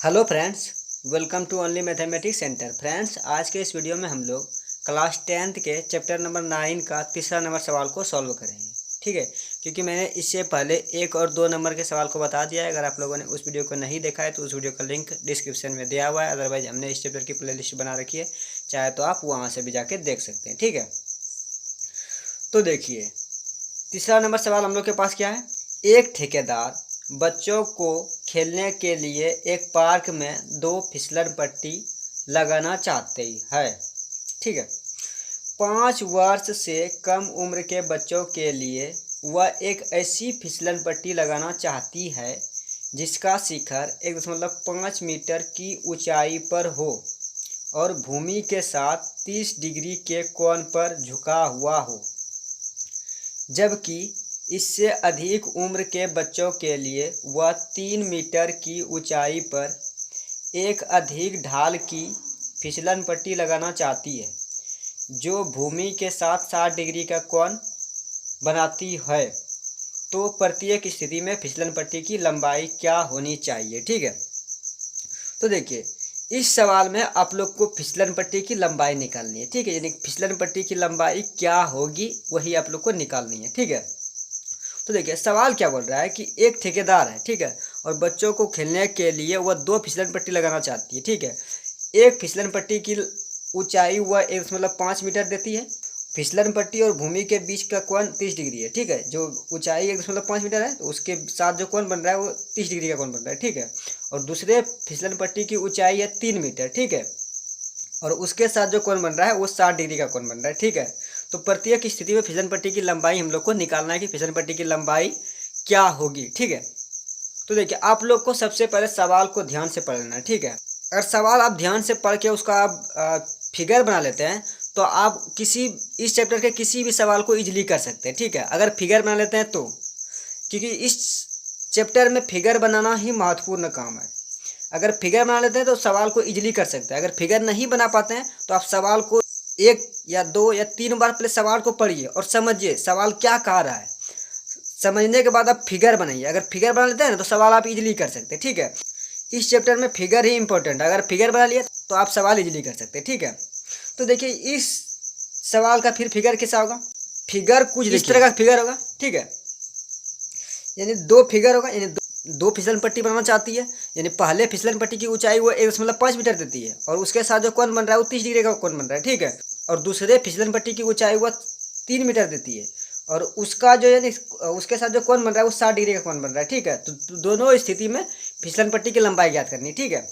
Hello friends, welcome to only mathematics centre. Friends, आज के इस वीडियो में हम लोग क्लास 10th के चैप्टर नंबर 9 का तीसरा नंबर सवाल को सॉल्व करेंगे। ठीक है, क्योंकि मैंने इससे पहले 1 और 2 नंबर के सवाल को बता दिया है। अगर आप लोगों ने उस वीडियो को नहीं देखा है तो उस वीडियो का लिंक डिस्क्रिप्शन में दिया हुआ है। अदरवाइज हमने इस चैप्टर की प्लेलिस्ट बना रखी है, चाहे तो आप वहाँ से भी जाके देख सकते हैं। ठीक है, तो देखिए तीसरा नंबर सवाल हम लोग के पास क्या है। एक ठेकेदार बच्चों को खेलने के लिए एक पार्क में 2 फिसलन पट्टी लगाना चाहते है। ठीक है, 5 वर्ष से कम उम्र के बच्चों के लिए वह एक ऐसी फिसलन पट्टी लगाना चाहती है जिसका शिखर 1.5 मीटर की ऊंचाई पर हो और भूमि के साथ 30 डिग्री के कोण पर झुका हुआ हो, जबकि इससे अधिक उम्र के बच्चों के लिए वह 3 मीटर की ऊंचाई पर एक अधिक ढाल की फिसलन पट्टी लगाना चाहती है जो भूमि के साथ 60 डिग्री का कोण बनाती है। तो प्रत्येक स्थिति में फिसलन पट्टी की लंबाई क्या होनी चाहिए। ठीक है, तो देखिए इस सवाल में आप लोग को फिसलन पट्टी की लंबाई निकालनी है। ठीक है, यानी फिसलन पट्टी की लंबाई क्या होगी वही आप लोग को निकालनी है। ठीक है, तो देखिए सवाल क्या बोल रहा है कि एक ठेकेदार है, ठीक है, और बच्चों को खेलने के लिए वह 2 फिसलन पट्टी लगाना चाहती है। ठीक है, एक फिसलन पट्टी की ऊंचाई वह 1.5 मीटर देती है। फिसलन पट्टी और भूमि के बीच का कोण 30 डिग्री है। ठीक है, जो ऊंचाई 1.5 मीटर है तो उसके साथ जो कोण बन रहा है वो 30 डिग्री का कोण बन रहा है। ठीक है, और दूसरे फिसलन पट्टी की ऊंचाई है 3 मीटर। ठीक है, और उसके साथ जो कोण बन रहा है वो 60 डिग्री का कोण बन रहा है। ठीक है, तो प्रत्येक स्थिति में फिसलन पट्टी की लंबाई हम लोग को निकालना है कि फिसलन पट्टी की लंबाई क्या होगी। ठीक है, तो देखिए आप लोग को सबसे पहले सवाल को ध्यान से पढ़ना है। ठीक है, अगर सवाल आप ध्यान से पढ़ के उसका आप फिगर बना लेते हैं तो आप इस चैप्टर के किसी भी सवाल को इजीली कर सकते हैं। ठीक है, अगर फिगर बना लेते हैं तो, क्योंकि इस चैप्टर में फिगर बनाना ही महत्वपूर्ण काम है। अगर फिगर बना लेते हैं तो सवाल को इजीली कर सकते हैं। अगर फिगर नहीं बना पाते हैं तो आप सवाल को 1 या 2 या 3 बार पहले सवाल को पढ़िए और समझिए सवाल क्या कह रहा है। समझने के बाद आप फिगर बनाइए। अगर फिगर बना लेते हैं ना तो सवाल आप इजीली कर सकते हैं। ठीक है, इस चैप्टर में फिगर ही इंपॉर्टेंट है। अगर फिगर बना लिया तो आप सवाल इजीली कर सकते हैं। ठीक है, तो देखिए इस सवाल का फिर फिगर कैसा होगा। फिगर कुछ इस तरह का फिगर होगा। ठीक है, यानी 2 फिगर होगा, यानी दो फिसलन पट्टी बनाना चाहती है। यानी पहले फिसलन पट्टी की ऊंचाई वो 1.5 मीटर देती है और उसके साथ जो कोण बन रहा है वो 30 डिग्री का कोण बन रहा है। ठीक है, और दूसरे फिसलन पट्टी की ऊंचाई वो 3 मीटर देती है और उसका जो है उसके साथ जो कोण बन रहा है वो 60 डिग्री का कोण बन रहा है। ठीक है, तो दोनों स्थिति में फिसलन पट्टी की लंबाई ज्ञात करनी है। ठीक है,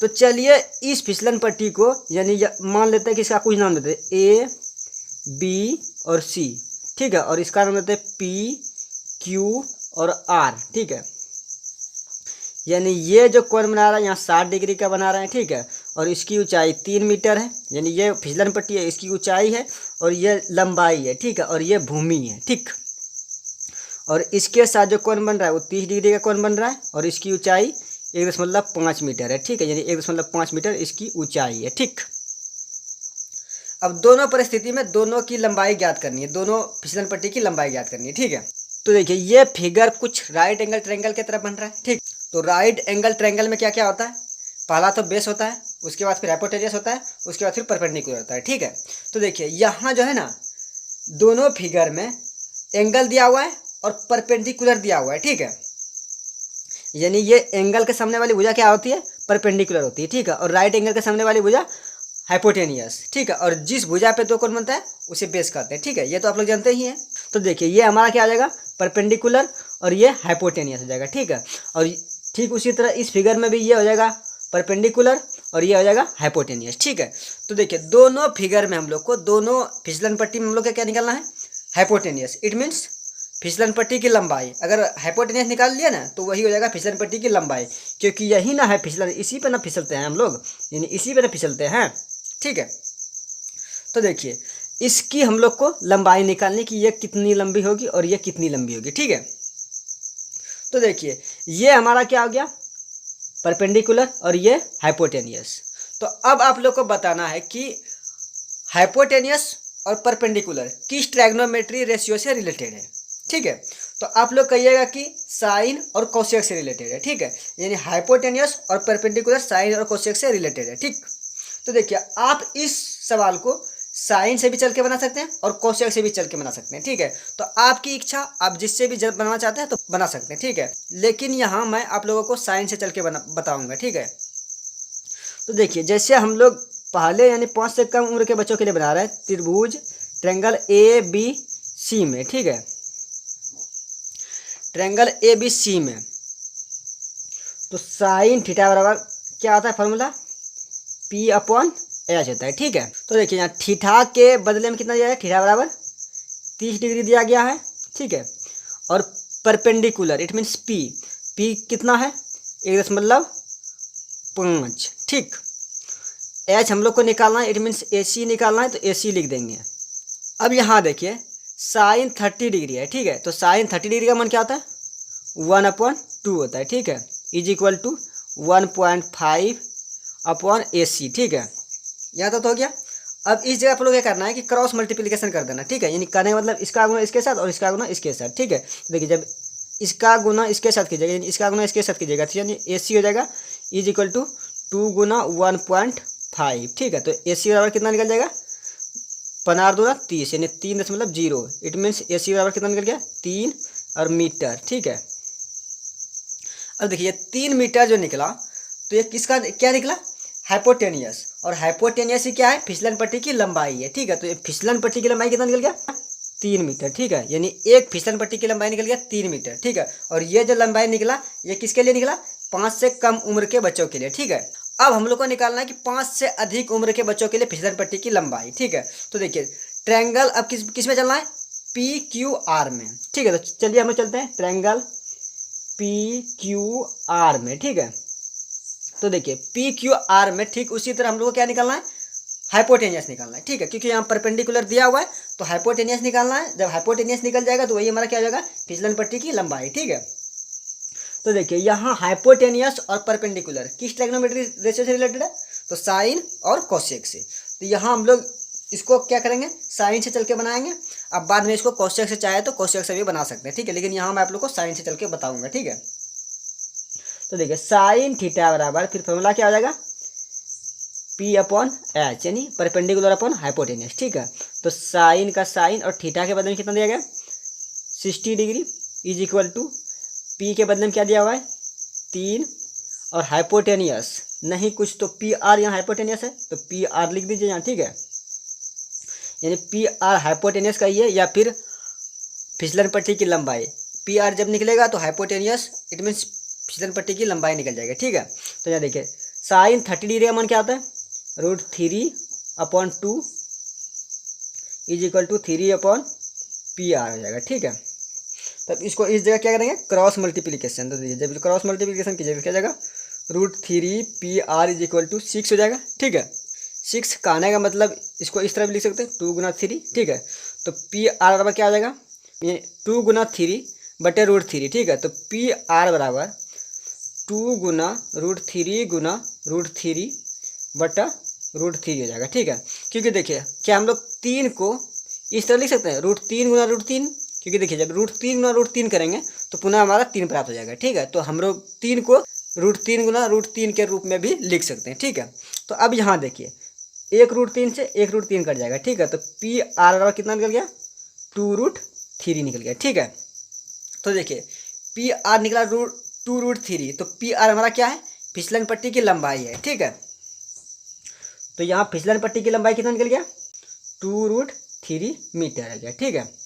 तो चलिए इस फिसलन पट्टी को यानी मान लेते हैं कि इसका कुछ नाम देते हैं ए, बी और सी। ठीक है, और इसका नाम देते हैं पी, क्यू और आर। ठीक है, यानी ये जो कोण बना रहा है यहाँ 60 डिग्री का बना रहे हैं। ठीक है, और इसकी ऊंचाई 3 मीटर है, यानी ये फिसलन पट्टी है, इसकी ऊंचाई है और ये लंबाई है। ठीक है, और ये भूमि है। ठीक, और इसके साथ जो कोण बन रहा है वो 30 डिग्री का कोण बन रहा है और इसकी ऊंचाई 1.5 मीटर है। ठीक है, यानी 1.5 मीटर इसकी ऊंचाई है। ठीक, अब दोनों परिस्थिति में दोनों की लंबाई ज्ञात करनी है, दोनों फिसलन पट्टी की लंबाई ज्ञात करनी है। ठीक है, तो देखिए ये फिगर कुछ राइट एंगल ट्रायंगल की तरह बन रहा है। ठीक, तो राइट एंगल ट्रायंगल में क्या क्या होता है। पहला तो बेस होता है, उसके बाद फिर हाइपोटेनस होता है, उसके बाद फिर परपेंडिकुलर होता है। ठीक है, तो देखिए यहाँ जो है ना दोनों फिगर में एंगल दिया हुआ है और परपेंडिकुलर दिया हुआ है। ठीक है, यानी ये एंगल के सामने वाली भुजा क्या होती है, परपेंडिकुलर होती है। ठीक है, और राइट एंगल के सामने वाली भुजा हाइपोटेनियस। ठीक है, और जिस भुजा पे 2 कोण बनता है उसे बेस कहते हैं। ठीक है, ये तो आप लोग जानते ही हैं। तो देखिए ये हमारा क्या आ जाएगा, परपेंडिकुलर और ये हाइपोटेनियस हो जाएगा। ठीक है, और ठीक उसी तरह इस फिगर में भी ये हो जाएगा परपेंडिकुलर और ये हो जाएगा हाइपोटेनियस। ठीक है, तो देखिए दोनों फिगर में हम लोग को दोनों फिसलन पट्टी में हम लोग का क्या निकालना है, हाइपोटेनियस। इट मीन्स फिसलन पट्टी की लंबाई। अगर हाइपोटेनस निकाल लिया ना तो वही हो जाएगा फिसलन पट्टी की लंबाई, क्योंकि यही ना है फिसलन, इसी पे ना फिसलते हैं हम लोग, यानी इसी पे ना फिसलते हैं। ठीक है, तो देखिए इसकी हम लोग को लंबाई निकालने की, ये कितनी लंबी होगी और ये कितनी लंबी होगी। ठीक है, तो देखिए ये हमारा क्या हो गया, परपेंडिकुलर और ये हाइपोटेनियस। तो अब आप लोग को बताना है कि हाइपोटेनियस और परपेंडिकुलर किस ट्रायगोनोमेट्री रेशियो से रिलेटेड है। ठीक है, तो आप लोग कहिएगा कि साइन और कोसेक से रिलेटेड है, ठीक है, यानी हाइपोटेनियस और परपेंडिकुलर साइन और कोसेक से रिलेटेड है, ठीक। तो देखिए आप इस सवाल को साइन से भी चल के बना सकते हैं और कोसेक से भी चल के बना सकते हैं, ठीक है। तो आपकी इच्छा, आप जिससे भी बनाना चाहते हैं तो बना सकते हैं, ठीक है। लेकिन यहाँ मैं आप लोगों को साइन से चल के बताऊंगा, ठीक है। तो देखिए जैसे हम लोग पहले यानी 5 से कम उम्र के बच्चों के लिए बना रहे हैं त्रिभुज ट्रायंगल ABC में, ठीक है, ट्रायंगल ABC में, तो साइन थीटा बराबर क्या आता है फॉर्मूला, P/H होता है, ठीक है। तो देखिए यहाँ थीटा के बदले में कितना दिया है, थीटा बराबर 30 डिग्री दिया गया है, ठीक है। और परपेंडिकुलर इट मीन्स P कितना है 1.5, ठीक। H हम लोग को निकालना है, इट मीन्स AC निकालना है, तो AC लिख देंगे। अब यहाँ देखिए साइन 30 डिग्री है, ठीक है। तो साइन 30 डिग्री का मान क्या होता है 1/2 होता है, ठीक है, इज इक्वल टू 1.5/AC, ठीक है। यहाँ तो हो गया। अब इस जगह आप लोग क्या करना है कि क्रॉस मल्टीप्लिकेशन कर देना, ठीक है, यानी करने का मतलब इसका गुना इसके साथ और इसका गुना इसके साथ, ठीक है। तो देखिए जब इसका गुना इसके साथ कीजिएगा यानी इसका गुना इसके साथ कीजिएगा, तो यानी AC हो जाएगा इज इक्वल टू 2 गुना 1.5, ठीक है। तो AC बराबर कितना निकल जाएगा 15×2 = 30 यानी 3.0, इट मीन्स AC बराबर कितना निकल गया 3 और मीटर, ठीक है। अब देखिए 3 मीटर जो निकला तो ये किसका क्या निकला, हाइपोटेनियस, और हाइपोटेनियस ही क्या है, फिसलन पट्टी की लंबाई है, ठीक है। तो ये फिसलन पट्टी की लंबाई कितना निकल गया 3 मीटर, ठीक है, यानी एक फिसलन पट्टी की लंबाई निकल गया 3 मीटर, ठीक है। और ये जो लंबाई निकला ये किसके लिए निकला, 5 से कम उम्र के बच्चों के लिए, ठीक है। अब हम लोग को निकालना है कि 5 से अधिक उम्र के बच्चों के लिए फिसलन पट्टी की लंबाई, ठीक है। तो देखिए ट्रायंगल अब किस में चलना है, PQR में, ठीक है। तो चलिए हम लोग चलते हैं ट्रायंगल PQR में, ठीक है। तो देखिए PQR में ठीक उसी तरह हम लोग को क्या निकालना है, हाइपोटेनियस निकालना है, ठीक है, क्योंकि यहाँ परपेंडिकुलर दिया हुआ है तो हाइपोटेनियस निकालना है। जब हाइपोटेनियस निकल जाएगा तो वही हमारा क्या हो जाएगा, फिसलन पट्टी की लंबाई, ठीक है। तो देखिए यहाँ हाइपोटेनियस और परपेंडिकुलर किस ट्रायग्नोमेट्री रेशियो से रिलेटेड है, तो साइन और कोसेक से। तो यहाँ हम लोग इसको क्या करेंगे, साइन से चल के बनाएंगे। अब बाद में इसको कोसेक से चाहे तो कोसेक से भी बना सकते हैं, ठीक है, लेकिन यहाँ मैं आप लोग को साइन से चल के बताऊंगा, ठीक है। तो देखिए साइन थीटा बराबर फिर फॉर्मूला क्या हो जाएगा P/H यानी परपेंडिकुलर अपॉन हाइपोटेनियस, ठीक है। तो साइन का साइन और थीटा के बदले में कितना दिया गया 60 degree is equal to P के बदले में क्या दिया हुआ है 3 और हाइपोटेनियस नहीं कुछ तो PR यहाँ हाइपोटेनियस है तो PR लिख दीजिए यहाँ, ठीक है, यानी PR हाइपोटेनियस का ये या फिर फिसलन पट्टी की लंबाई। PR जब निकलेगा तो हाइपोटेनियस इट मीन्स फिसलन पट्टी की लंबाई निकल जाएगी, ठीक है। तो यहाँ देखिए साइन 30 डिग्री का मान क्या होता है √3/2 इज इक्वल टू 3/PR हो जाएगा, ठीक है। तब इसको इस जगह क्या करेंगे क्रॉस मल्टीप्लिकेशन। तो देखिए जब क्रॉस मल्टीप्लिकेशन कीजिएगा क्या जाएगा √3PR इज इक्वल टू 6 हो जाएगा, ठीक है। 6 का आने का मतलब इसको इस तरह भी लिख सकते हैं 2 × 3, ठीक है। तो PR बराबर क्या हो जाएगा 2 × 3 बटे √3, ठीक है। तो PR बराबर 2 × √3 × √3 बटा √3 हो जाएगा, ठीक है। क्योंकि देखिए क्या हम लोग 3 को इस तरह लिख सकते हैं √3 × √3, क्योंकि देखिए जब √3 × √3 करेंगे तो पुनः हमारा 3 प्राप्त हो जाएगा, ठीक है। तो हम लोग 3 को √3 × √3 के रूप में भी लिख सकते हैं, ठीक है। तो अब यहाँ देखिए 1 √3 से 1 √3 कट जाएगा, ठीक है। तो PR बराबर कितना निकल गया 2√3 निकल गया, ठीक है। तो देखिए PR निकला 2√3, तो PR हमारा क्या है फिसलन पट्टी की लंबाई है, ठीक है। तो यहाँ फिसलन पट्टी की लंबाई कितना निकल गया 2√3 मीटर है गया, ठीक है।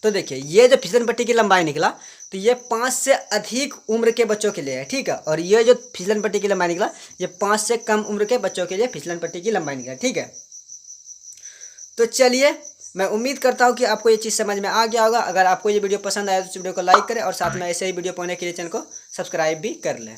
तो देखिए ये जो फिसलन पट्टी की लंबाई निकला तो ये 5 से अधिक उम्र के बच्चों के लिए है, ठीक है। और ये जो फिसलन पट्टी की लंबाई निकला ये 5 से कम उम्र के बच्चों के लिए फिसलन पट्टी की लंबाई निकला, ठीक है। तो चलिए मैं उम्मीद करता हूँ कि आपको ये चीज़ समझ में आ गया होगा। अगर आपको ये वीडियो पसंद आया तो इस वीडियो को लाइक करें और साथ में ऐसे ही वीडियो पाने के लिए चैनल को सब्सक्राइब भी कर लें।